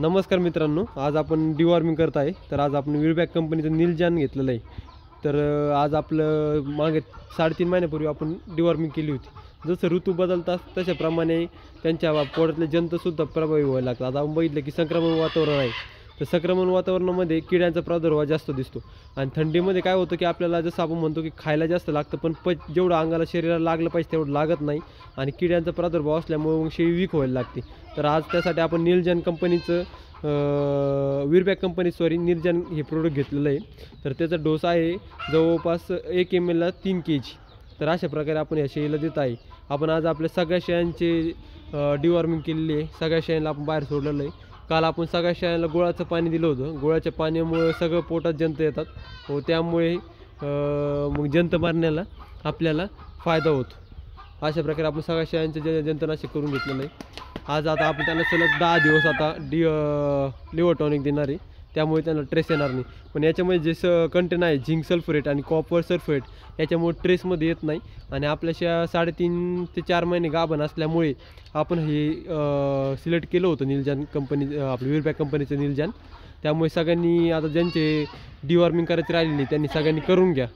नमस्कार मित्रांनो, आज आपण डिवॉर्मिंग करत आहे. तर आज आपण विळबॅक कंपनीचं नीलजान घेतलेलं आहे. तर आज आपलं मागे 3.5 महिन्यापूर्वी आपण डिवॉर्मिंग केली होती. जसं ऋतू बदलतात तशाप्रमाणे त्यांच्या पोटातले जंतुसुद्धा प्रभावी व्हायला लागतात. आता आपण बघितलं की संक्रमण वातावरण आहे. तर संक्रमण वातावरणामध्ये किड्यांचा प्रादुर्भाव जास्त दिसतो आणि थंडीमध्ये काय होतं की आपल्याला जसं आपण म्हणतो की खायला जास्त लागतं, पण जेवढं अंगाला शरीराला लागलं पाहिजे तेवढं लागत नाही आणि किड्यांचा प्रादुर्भाव असल्यामुळे मग शेळी वीक व्हायला लागते. तर आज त्यासाठी आपण नीलजान कंपनीचं विळबॅक कंपनी नीलजान हे प्रोडक्ट घेतलेलं आहे. तर त्याचा डोस आहे जवळपास 1 ml ला 3 kg. तर अशा प्रकारे आपण या शेळीला देत आहे. आपण आज आपल्या सगळ्या शेळ्यांचे डिवॉर्मिंग केलेली आहे. सगळ्या शेळ्यांना आपण बाहेर सोडलेलं आहे. काल आपण सगळ्या शेळ्यांना गुळाचं पाणी दिलं होतं. गुळाच्या पाण्यामुळे सगळं पोटात जंत येतात व त्यामुळे मग जंत मारण्याला आपल्याला फायदा होतो. अशा प्रकारे आपण सगळ्या शेळ्यांचे जंतनाशक करून घेतलेलं आहे. आज आता आपण त्यांना सलग 10 दिवस आता लिव्हर टॉनिक देणार आहे, त्यामुळे त्यांना ट्रेस येणार नाही. पण याच्यामध्ये जे कंटेन आहे झिंक सल्फेट आणि कॉपर सल्फेट, याच्यामुळे ट्रेसमध्ये येत नाही आणि आपल्या 3.5 ते 4 महिने गाभण असल्यामुळे आपण हे सिलेक्ट केलं होतं नीलजान कंपनी, आपलं विळबॅक कंपनीचं नीलजान. त्यामुळे सगळ्यांनी आता ज्यांचे डिवॉर्मिंग करायचे राहिलेले त्यांनी सगळ्यांनी करून घ्या.